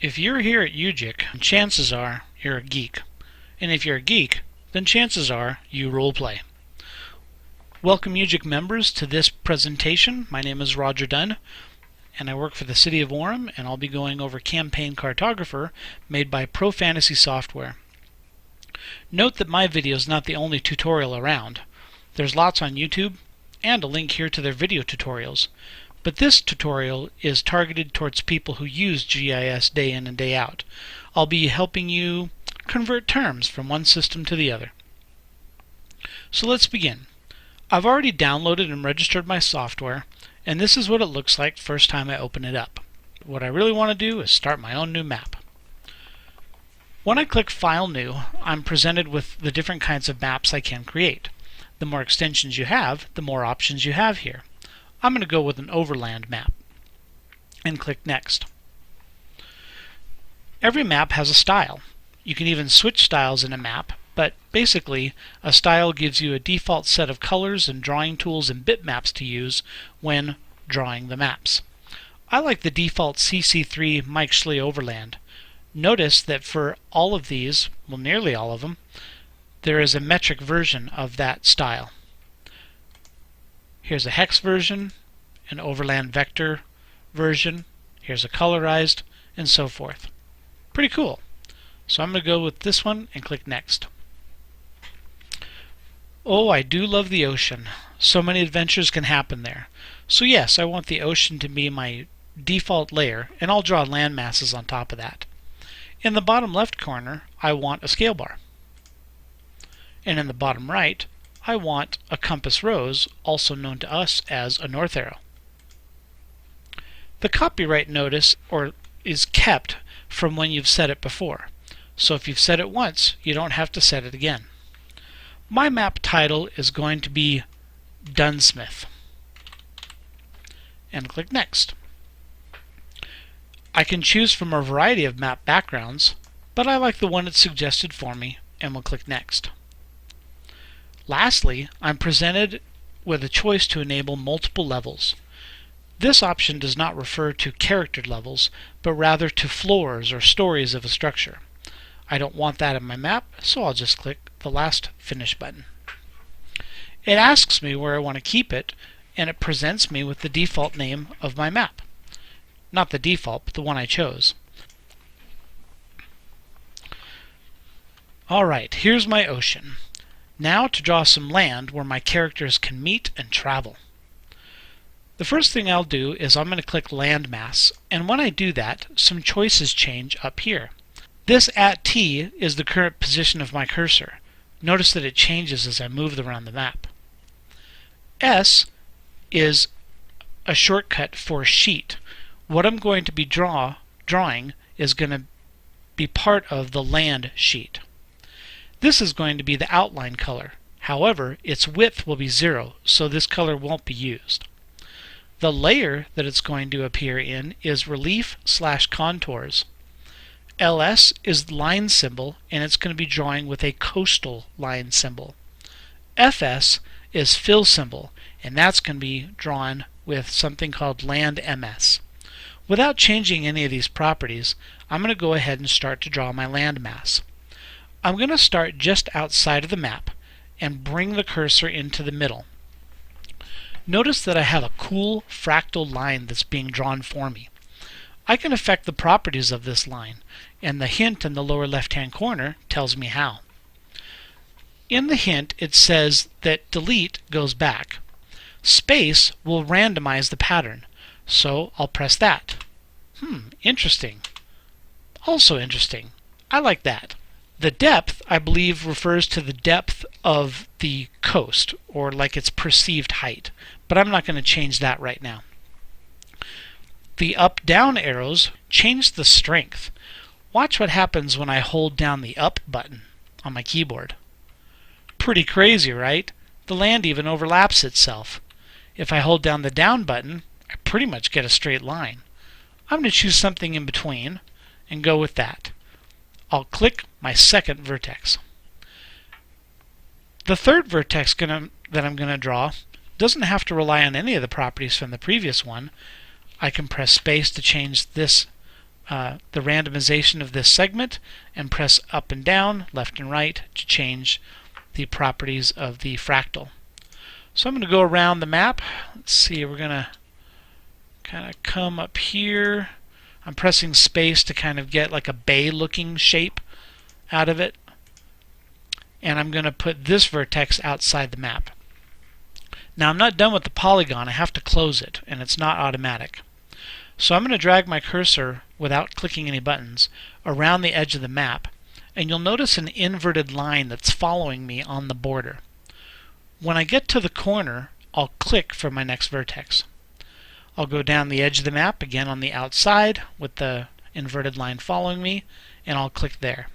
If you're here at UGIC, chances are you're a geek. And if you're a geek, then chances are you roleplay. Welcome UGIC members to this presentation. My name is Roger Dunn, and I work for the City of Orem, and I'll be going over Campaign Cartographer made by Pro Fantasy Software. Note that my video is not the only tutorial around. There's lots on YouTube, and a link here to their video tutorials. But this tutorial is targeted towards people who use GIS day in and day out. I'll be helping you convert terms from one system to the other. So let's begin. I've already downloaded and registered my software, and this is what it looks like first time I open it up. What I really want to do is start my own new map. When I click File New, I'm presented with the different kinds of maps I can create. The more extensions you have, the more options you have here. I'm going to go with an overland map and click Next. Every map has a style. You can even switch styles in a map, but basically a style gives you a default set of colors and drawing tools and bitmaps to use when drawing the maps. I like the default CC3 Mike Schley Overland. Notice that for all of these, well, nearly all of them, there is a metric version of that style. Here's a hex version, an overland vector version, here's a colorized, and so forth. Pretty cool. So I'm going to go with this one and click Next. Oh, I do love the ocean. So many adventures can happen there. So yes, I want the ocean to be my default layer, and I'll draw land masses on top of that. In the bottom left corner, I want a scale bar. And in the bottom right, I want a compass rose, also known to us as a north arrow. The copyright notice is kept from when you've set it before. So if you've set it once, you don't have to set it again. My map title is going to be Dunsmith. And click Next. I can choose from a variety of map backgrounds, but I like the one it's suggested for me, and will click Next. Lastly, I'm presented with a choice to enable multiple levels. This option does not refer to character levels, but rather to floors or stories of a structure. I don't want that in my map, so I'll just click the last Finish button. It asks me where I want to keep it, and it presents me with the default name of my map. Not the default, but the one I chose. Alright, here's my ocean. Now to draw some land where my characters can meet and travel. The first thing I'll do is I'm going to click Landmass, and when I do that, some choices change up here. This @T is the current position of my cursor. Notice that it changes as I move around the map. S is a shortcut for sheet. What I'm going to be drawing is going to be part of the land sheet. This is going to be the outline color. However, its width will be 0, so this color won't be used. The layer that it's going to appear in is relief/contours. LS is the line symbol, and it's going to be drawing with a coastal line symbol. FS is fill symbol, and that's going to be drawn with something called land MS. Without changing any of these properties, I'm going to go ahead and start to draw my landmass. I'm going to start just outside of the map and bring the cursor into the middle. Notice that I have a cool fractal line that's being drawn for me. I can affect the properties of this line, and the hint in the lower left-hand corner tells me how. In the hint, it says that delete goes back. Space will randomize the pattern, so I'll press that. Interesting. Also interesting. I like that. The depth, I believe, refers to the depth of the coast, or like its perceived height, but I'm not going to change that right now. The up-down arrows change the strength. Watch what happens when I hold down the up button on my keyboard. Pretty crazy, right? The land even overlaps itself. If I hold down the down button, I pretty much get a straight line. I'm going to choose something in between and go with that. I'll click my second vertex. The third vertex that I'm going to draw doesn't have to rely on any of the properties from the previous one. I can press space to change this the randomization of this segment and press up and down, left and right to change the properties of the fractal. So I'm going to go around the map. Let's see, we're going to kind of come up here. I'm pressing space to kind of get like a bay looking shape out of it. And I'm going to put this vertex outside the map. Now I'm not done with the polygon. I have to close it, and it's not automatic. So I'm going to drag my cursor without clicking any buttons around the edge of the map, and you'll notice an inverted line that's following me on the border. When I get to the corner, I'll click for my next vertex. I'll go down the edge of the map again on the outside with the inverted line following me, and I'll click there.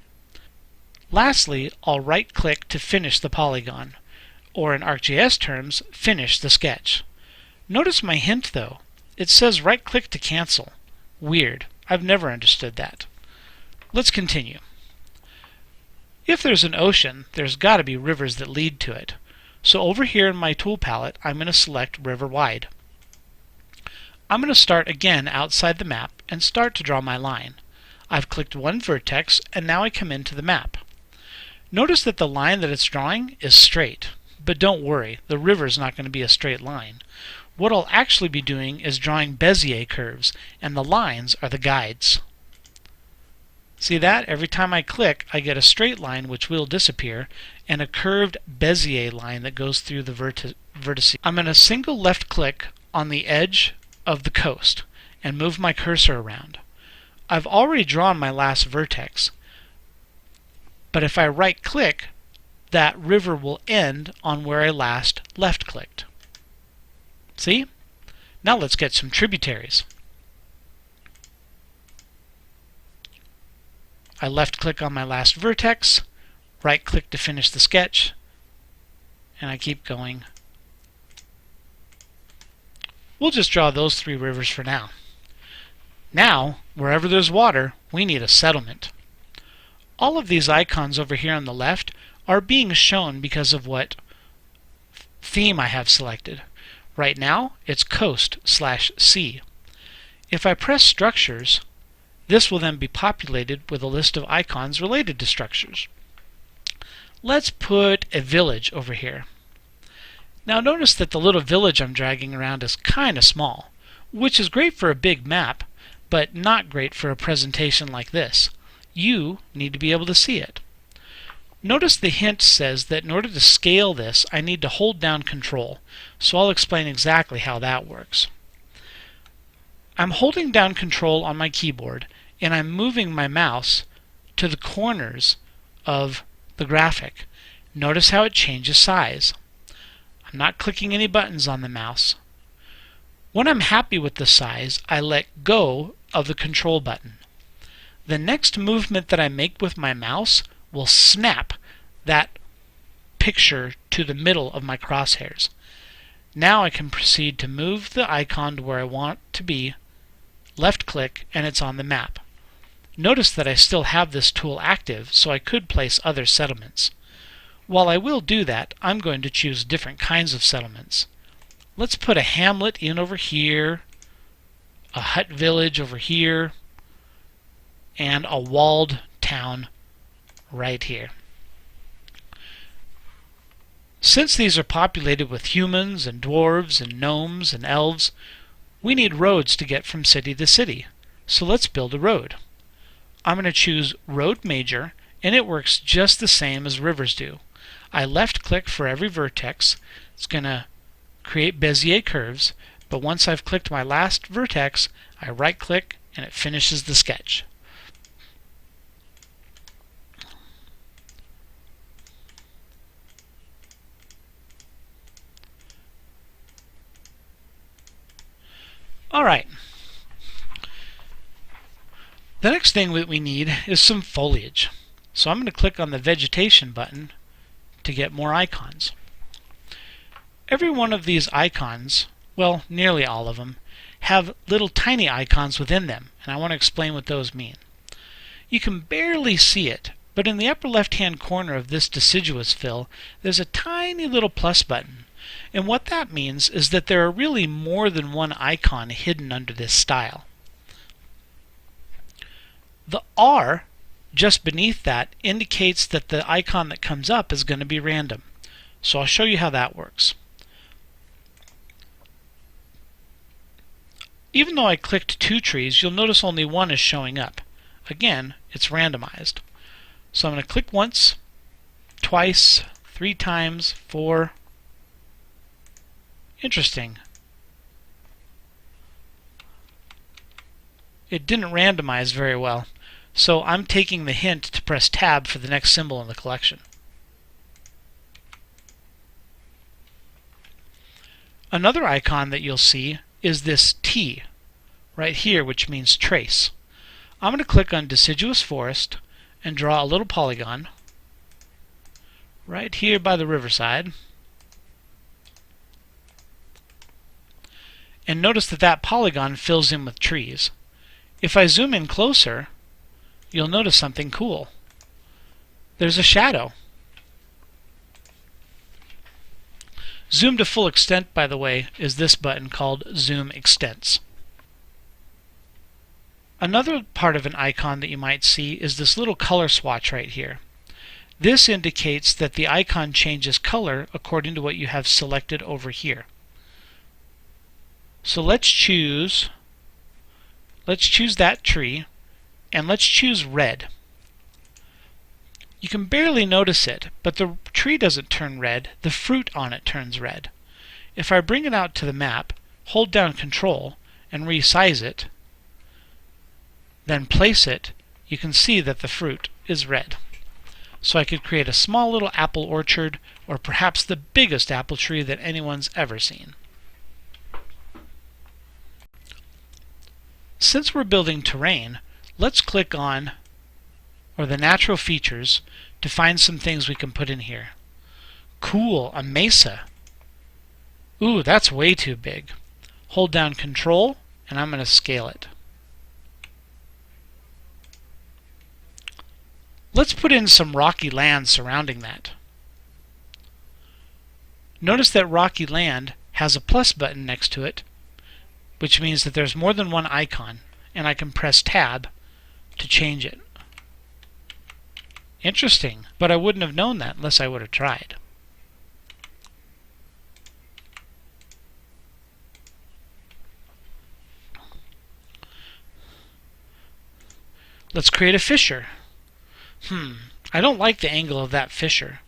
Lastly, I'll right-click to finish the polygon, or in ArcGIS terms, finish the sketch. Notice my hint though. It says right-click to cancel. Weird. I've never understood that. Let's continue. If there's an ocean, there's got to be rivers that lead to it. So over here in my tool palette, I'm going to select River Wide. I'm going to start again outside the map and start to draw my line. I've clicked one vertex, and now I come into the map. Notice that the line that it's drawing is straight, but don't worry, the river's not going to be a straight line. What I'll actually be doing is drawing Bezier curves, and the lines are the guides. See that? Every time I click, I get a straight line which will disappear, and a curved Bezier line that goes through the vertices. I'm going to single left click on the edge of the coast and move my cursor around. I've already drawn my last vertex, but if I right click, that river will end on where I last left clicked. See? Now let's get some tributaries. I left click on my last vertex, right click to finish the sketch, and I keep going. We'll just draw those three rivers for now. Now, wherever there's water, we need a settlement. All of these icons over here on the left are being shown because of what theme I have selected. Right now, it's coast/sea. If I press structures, this will then be populated with a list of icons related to structures. Let's put a village over here. Now notice that the little village I'm dragging around is kind of small, which is great for a big map, but not great for a presentation like this. You need to be able to see it. Notice the hint says that in order to scale this, I need to hold down Control, so I'll explain exactly how that works. I'm holding down Control on my keyboard, and I'm moving my mouse to the corners of the graphic. Notice how it changes size. I'm not clicking any buttons on the mouse. When I'm happy with the size, I let go of the Control button. The next movement that I make with my mouse will snap that picture to the middle of my crosshairs. Now I can proceed to move the icon to where I want to be, left click, and it's on the map. Notice that I still have this tool active, so I could place other settlements. While I will do that, I'm going to choose different kinds of settlements. Let's put a hamlet in over here, a hut village over here, and a walled town right here. Since these are populated with humans and dwarves and gnomes and elves, we need roads to get from city to city. So let's build a road. I'm going to choose Road Major, and it works just the same as rivers do. I left click for every vertex. It's going to create Bezier curves, but once I've clicked my last vertex, I right click and it finishes the sketch. Alright. The next thing that we need is some foliage. So I'm going to click on the vegetation button to get more icons. Every one of these icons, well, nearly all of them, have little tiny icons within them, and I want to explain what those mean. You can barely see it, but in the upper left-hand corner of this deciduous fill, there's a tiny little plus button. And what that means is that there are really more than one icon hidden under this style. The R just beneath that indicates that the icon that comes up is going to be random. So I'll show you how that works. Even though I clicked 2 trees, you'll notice only one is showing up. Again, it's randomized. So I'm going to click once, twice, 3 times, 4. Interesting. It didn't randomize very well. So I'm taking the hint to press Tab for the next symbol in the collection. Another icon that you'll see is this T right here, which means trace. I'm going to click on Deciduous Forest and draw a little polygon right here by the riverside. And notice that that polygon fills in with trees. If I zoom in closer, you'll notice something cool. There's a shadow. Zoom to full extent, by the way, is this button called Zoom Extents. Another part of an icon that you might see is this little color swatch right here. This indicates that the icon changes color according to what you have selected over here. So let's choose that tree, and let's choose red. You can barely notice it, but the tree doesn't turn red, the fruit on it turns red. If I bring it out to the map, hold down Control, and resize it, then place it, you can see that the fruit is red. So I could create a small little apple orchard, or perhaps the biggest apple tree that anyone's ever seen. Since we're building terrain, let's click on the natural features to find some things we can put in here. Cool, a mesa. Ooh, that's way too big. Hold down Control, and I'm going to scale it. Let's put in some rocky land surrounding that. Notice that rocky land has a plus button next to it, which means that there's more than one icon, and I can press Tab to change it. Interesting, but I wouldn't have known that unless I would have tried. Let's create a fissure. I don't like the angle of that fissure.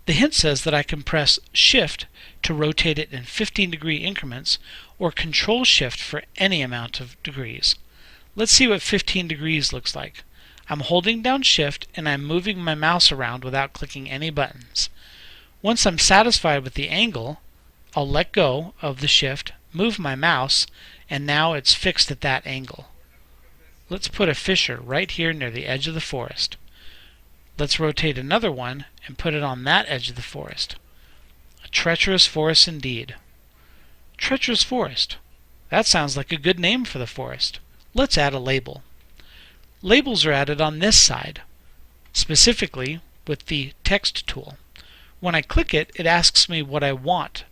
The hint says that I can press Shift to rotate it in 15-degree increments, or Control Shift for any amount of degrees. Let's see what 15 degrees looks like. I'm holding down Shift and I'm moving my mouse around without clicking any buttons. Once I'm satisfied with the angle, I'll let go of the Shift, move my mouse, and now it's fixed at that angle. Let's put a fissure right here near the edge of the forest. Let's rotate another one and put it on that edge of the forest. A treacherous forest indeed. Treacherous forest. That sounds like a good name for the forest. Let's add a label. Labels are added on this side, specifically with the text tool. When I click it, it asks me what I want.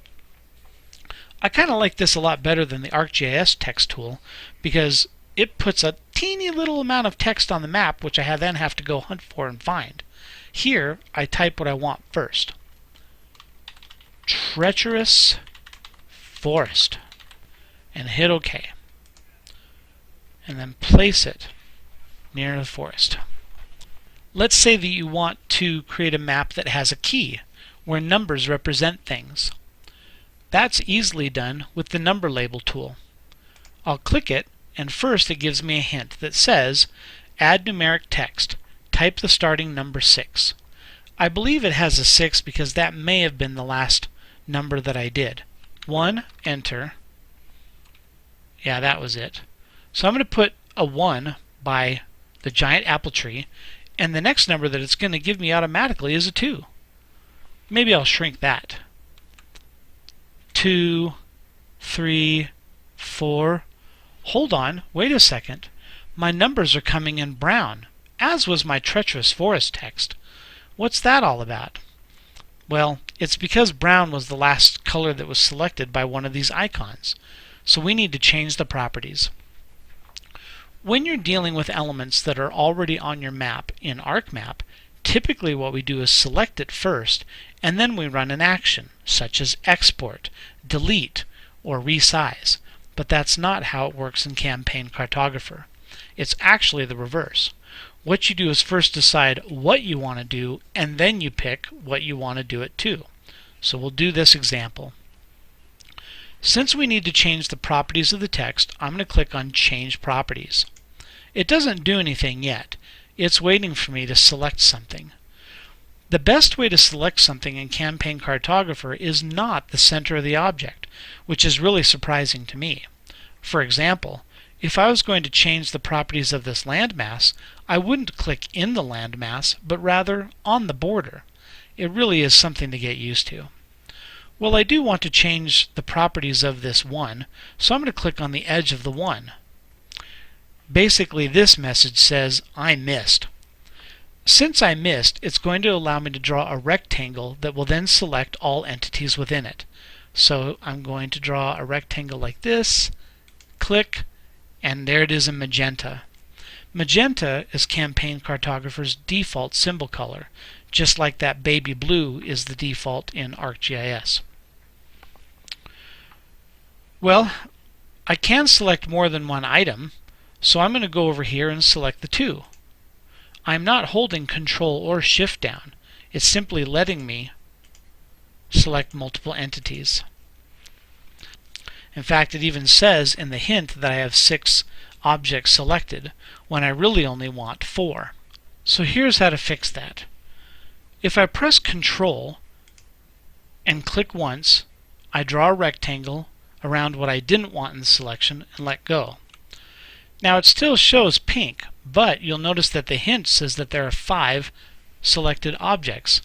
I kind of like this a lot better than the ArcGIS text tool because it puts a teeny little amount of text on the map, which I then have to go hunt for and find. Here, I type what I want first. Treacherous forest, and hit OK. And then place it near the forest. Let's say that you want to create a map that has a key, where numbers represent things. That's easily done with the number label tool. I'll click it, and first it gives me a hint that says, add numeric text, type the starting number 6. I believe it has a 6 because that may have been the last number that I did. 1, enter. Yeah, that was it. So I'm going to put a 1 by the giant apple tree, and the next number that it's going to give me automatically is a 2. Maybe I'll shrink that. 2, 3, 4. Hold on, wait a second. My numbers are coming in brown, as was my treacherous forest text. What's that all about? Well, it's because brown was the last color that was selected by one of these icons. So we need to change the properties. When you're dealing with elements that are already on your map in ArcMap, typically what we do is select it first, and then we run an action, such as export, delete, or resize. But that's not how it works in Campaign Cartographer. It's actually the reverse. What you do is first decide what you want to do, and then you pick what you want to do it to. So we'll do this example. Since we need to change the properties of the text, I'm going to click on Change Properties. It doesn't do anything yet. It's waiting for me to select something. The best way to select something in Campaign Cartographer is not the center of the object, which is really surprising to me. For example, if I was going to change the properties of this landmass, I wouldn't click in the landmass, but rather on the border. It really is something to get used to. Well, I do want to change the properties of this 1, so I'm going to click on the edge of the 1. Basically, this message says, I missed. Since I missed, it's going to allow me to draw a rectangle that will then select all entities within it. So I'm going to draw a rectangle like this, click, and there it is in magenta. Magenta is Campaign Cartographer's default symbol color, just like that baby blue is the default in ArcGIS. Well, I can select more than one item, so I'm going to go over here and select the 2. I'm not holding Control or Shift down. It's simply letting me select multiple entities. In fact, it even says in the hint that I have 6 objects selected when I really only want 4. So here's how to fix that. If I press Control and click once, I draw a rectangle around what I didn't want in the selection and let go. Now it still shows pink, but you'll notice that the hint says that there are 5 selected objects.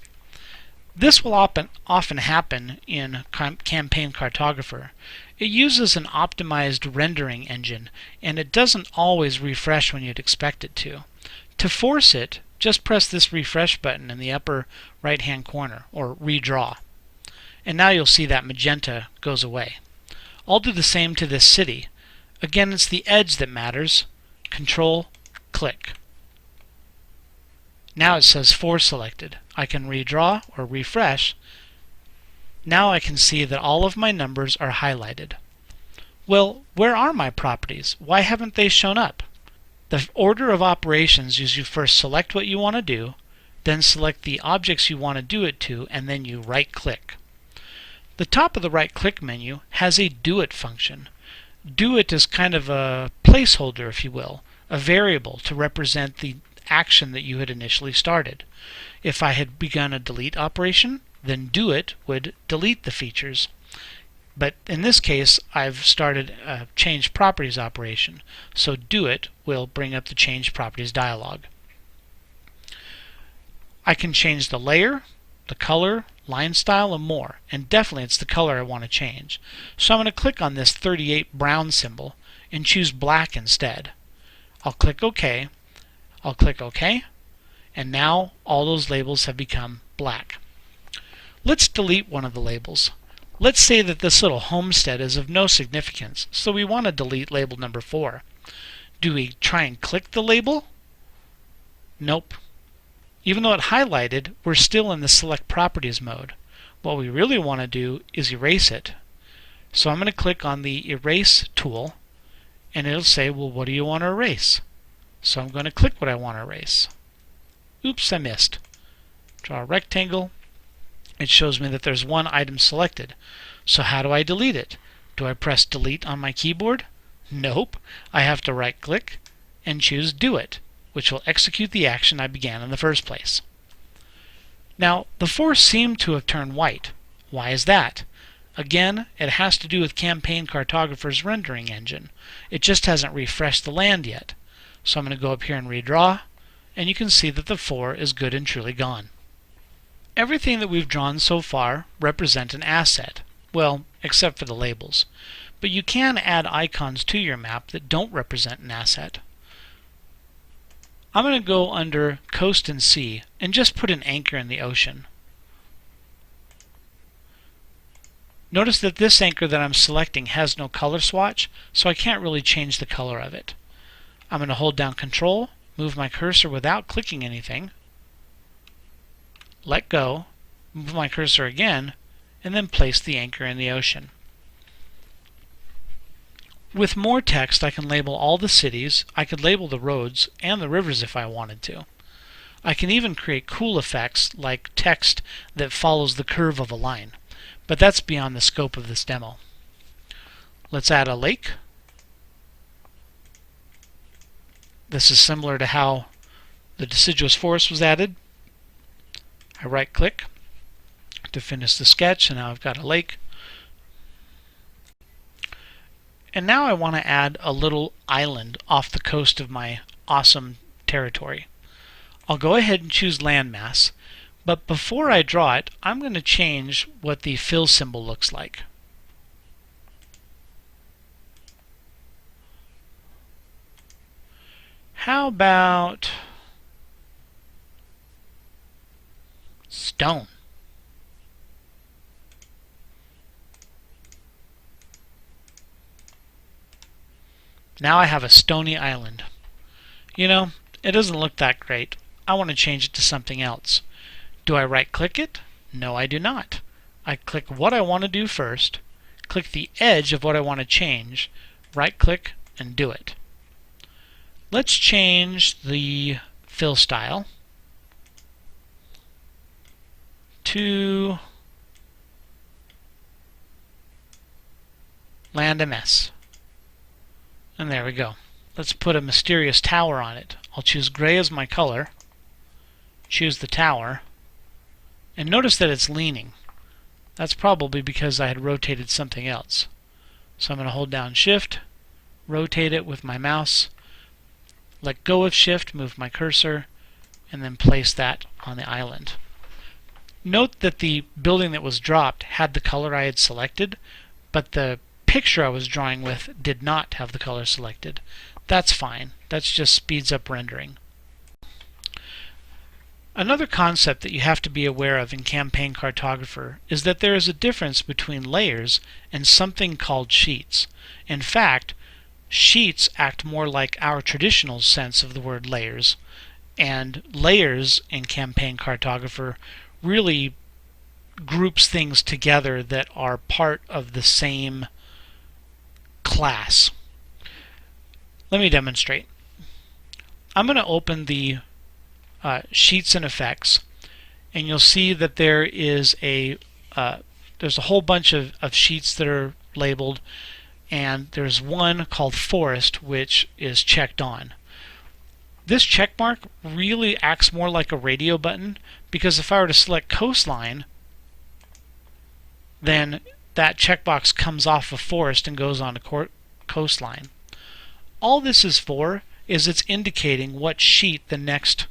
This will often happen in Campaign Cartographer. It uses an optimized rendering engine, and it doesn't always refresh when you'd expect it to. To force it, just press this refresh button in the upper right-hand corner, or redraw. And now you'll see that magenta goes away. I'll do the same to this city. Again, it's the edge that matters. Control, click. Now it says 4 selected. I can redraw or refresh. Now I can see that all of my numbers are highlighted. Well, where are my properties? Why haven't they shown up? The order of operations is you first select what you want to do, then select the objects you want to do it to, and then you right-click. The top of the right-click menu has a Do It function. Do It is kind of a placeholder, if you will, a variable to represent the action that you had initially started. If I had begun a delete operation, then Do It would delete the features. But in this case, I've started a Change Properties operation, so Do It will bring up the Change Properties dialog. I can change the layer, the color, line style, and more, and definitely it's the color I want to change. So I'm going to click on this 38 brown symbol and choose black instead. I'll click OK, I'll click OK, and now all those labels have become black. Let's delete one of the labels. Let's say that this little homestead is of no significance, so we want to delete label number 4. Do we try and click the label? Nope. Even though it highlighted, we're still in the Select Properties mode. What we really want to do is erase it. So I'm going to click on the Erase tool, and it'll say, well, what do you want to erase? So I'm going to click what I want to erase. Oops, I missed. Draw a rectangle. It shows me that there's one item selected. So how do I delete it? Do I press Delete on my keyboard? Nope. I have to right-click and choose Do It, which will execute the action I began in the first place. Now, the 4 seem to have turned white. Why is that? Again, it has to do with Campaign Cartographer's rendering engine. It just hasn't refreshed the land yet. So I'm going to go up here and redraw, and you can see that the 4 is good and truly gone. Everything that we've drawn so far represents an asset. Well, except for the labels. But you can add icons to your map that don't represent an asset. I'm going to go under Coast and Sea and just put an anchor in the ocean. Notice that this anchor that I'm selecting has no color swatch, so I can't really change the color of it. I'm going to hold down Control, move my cursor without clicking anything, let go, move my cursor again, and then place the anchor in the ocean. With more text, I can label all the cities, I could label the roads and the rivers if I wanted to. I can even create cool effects like text that follows the curve of a line, but that's beyond the scope of this demo. Let's add a lake. This is similar to how the deciduous forest was added. I right-click to finish the sketch, and now I've got a lake. And now I want to add a little island off the coast of my awesome territory. I'll go ahead and choose landmass, but before I draw it, I'm going to change what the fill symbol looks like. How about stone? Now I have a stony island. You know, it doesn't look that great. I want to change it to something else. Do I right-click it? No, I do not. I click what I want to do first, click the edge of what I want to change, right-click, and do it. Let's change the fill style to Land MS. And there we go. Let's put a mysterious tower on it. I'll choose gray as my color, choose the tower, and notice that it's leaning. That's probably because I had rotated something else. So I'm going to hold down Shift, rotate it with my mouse, let go of Shift, move my cursor, and then place that on the island. Note that the building that was dropped had the color I had selected, but the picture I was drawing with did not have the color selected. That's fine. That just speeds up rendering. Another concept that you have to be aware of in Campaign Cartographer is that there is a difference between layers and something called sheets. In fact, sheets act more like our traditional sense of the word layers, and layers in Campaign Cartographer really groups things together that are part of the same class. Let me demonstrate. I'm going to open the Sheets and Effects, and you'll see that there is there's a whole bunch of sheets that are labeled, and there's one called Forest which is checked on. This check mark really acts more like a radio button, because if I were to select coastline, then that checkbox comes off of forest and goes on to coastline. All this is for is it's indicating what sheet the next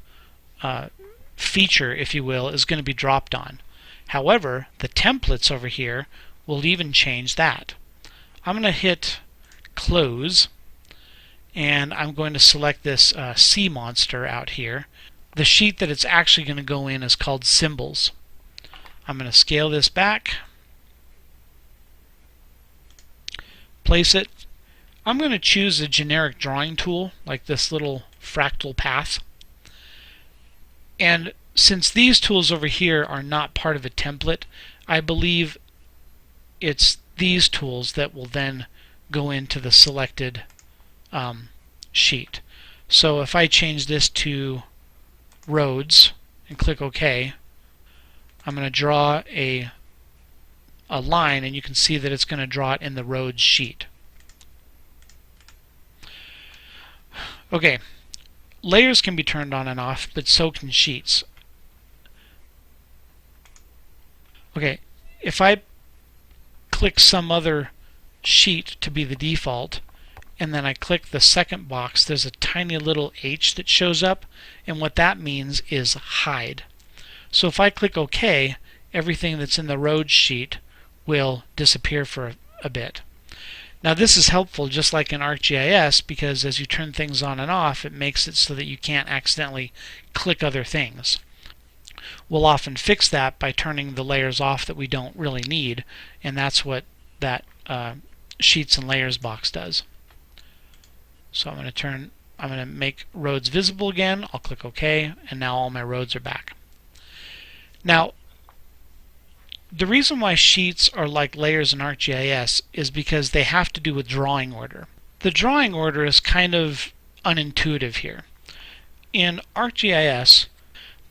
feature, if you will, is going to be dropped on. However, the templates over here will even change that. I'm going to hit Close, and I'm going to select this sea monster out here. The sheet that it's actually going to go in is called Symbols. I'm going to scale this back, place it. I'm going to choose a generic drawing tool like this little fractal path. And since these tools over here are not part of a template, I believe it's these tools that will then go into the selected sheet. So if I change this to roads and click OK, I'm going to draw a line, and you can see that it's going to draw it in the roads sheet. Okay, layers can be turned on and off, but so can sheets. Okay, if I click some other sheet to be the default, and then I click the second box, there's a tiny little H that shows up, and what that means is hide. So if I click OK, everything that's in the road sheet will disappear for a bit. Now this is helpful just like in ArcGIS, because as you turn things on and off, it makes it so that you can't accidentally click other things. We'll often fix that by turning the layers off that we don't really need, and that's what that Sheets and Layers box does. So I'm going to turn I'm going to make roads visible again. I'll click OK, and now all my roads are back. Now, the reason why sheets are like layers in ArcGIS is because they have to do with drawing order. The drawing order is kind of unintuitive here. In ArcGIS,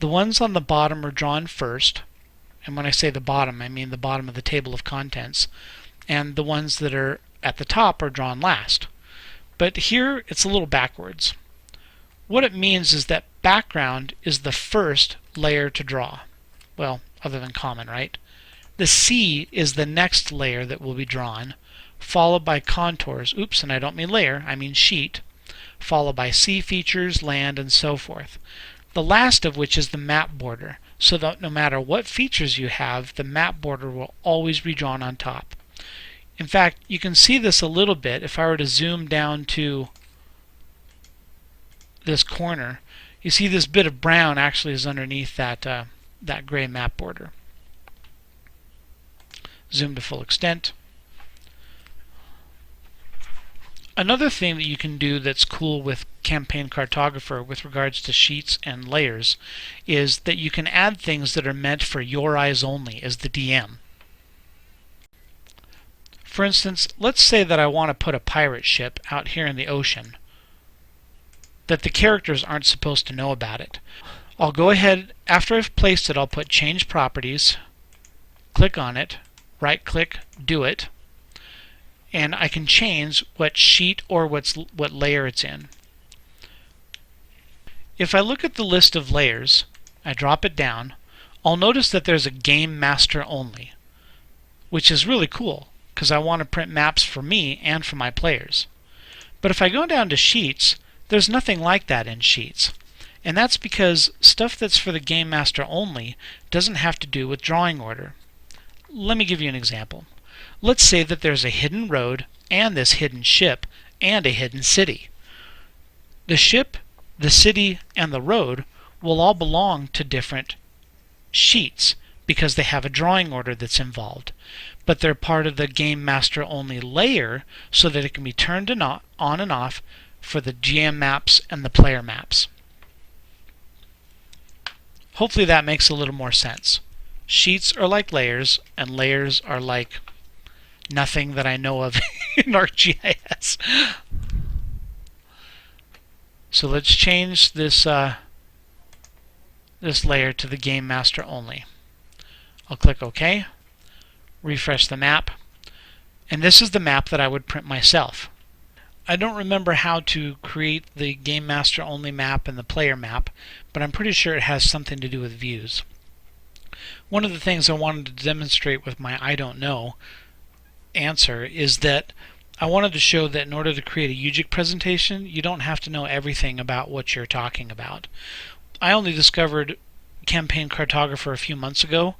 the ones on the bottom are drawn first, and when I say the bottom, I mean the bottom of the table of contents, and the ones that are at the top are drawn last. But here it's a little backwards. What it means is that background is the first layer to draw. Well, other than common, right? The C is the next layer that will be drawn, followed by contours. Oops, and I don't mean layer, I mean sheet, followed by sea features, land, and so forth. The last of which is the map border, so that no matter what features you have, the map border will always be drawn on top. In fact, you can see this a little bit if I were to zoom down to this corner. You see this bit of brown actually is underneath that gray map border. Zoom to full extent. Another thing that you can do that's cool with Campaign Cartographer with regards to sheets and layers is that you can add things that are meant for your eyes only as the DM. For instance, let's say that I want to put a pirate ship out here in the ocean, that the characters aren't supposed to know about it. I'll go ahead, after I've placed it, I'll put Change Properties, click on it, right click, do it, and I can change what sheet or what layer it's in. If I look at the list of layers, I drop it down, I'll notice that there's a Game Master Only, which is really cool because I want to print maps for me and for my players. But if I go down to Sheets, there's nothing like that in Sheets. And that's because stuff that's for the Game Master Only doesn't have to do with drawing order. Let me give you an example. Let's say that there's a hidden road and this hidden ship and a hidden city. The ship, the city, and the road will all belong to different sheets because they have a drawing order that's involved. But they're part of the Game Master Only layer so that it can be turned on and off for the GM maps and the player maps. Hopefully that makes a little more sense. Sheets are like layers, and layers are like nothing that I know of in ArcGIS. So let's change this this layer to the Game Master Only. I'll click OK, refresh the map, and this is the map that I would print myself. I don't remember how to create the Game Master Only map and the player map, but I'm pretty sure it has something to do with views. One of the things I wanted to demonstrate with my I don't know answer is that I wanted to show that in order to create a UGIC presentation, you don't have to know everything about what you're talking about. I only discovered Campaign Cartographer a few months ago,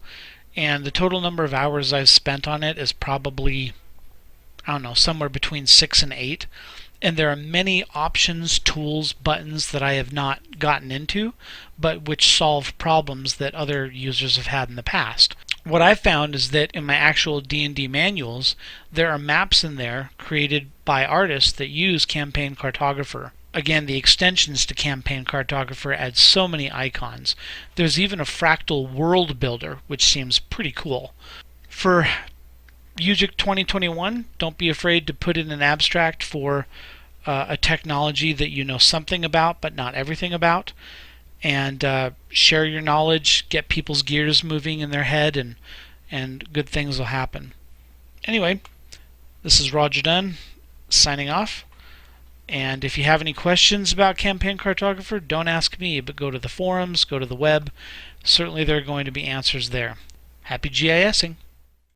and the total number of hours I've spent on it is probably, I don't know, somewhere between 6 and 8. And there are many options, tools, buttons that I have not gotten into, but which solve problems that other users have had in the past. What I've found is that in my actual D&D manuals, there are maps in there created by artists that use Campaign Cartographer. Again, the extensions to Campaign Cartographer add so many icons. There's even a fractal world builder, which seems pretty cool. For UGIC 2021, don't be afraid to put in an abstract for a technology that you know something about but not everything about, and share your knowledge, get people's gears moving in their head, and good things will happen. Anyway, this is Roger Dunn signing off, and if you have any questions about Campaign Cartographer, don't ask me, but go to the forums, go to the web. Certainly there are going to be answers there. Happy GISing!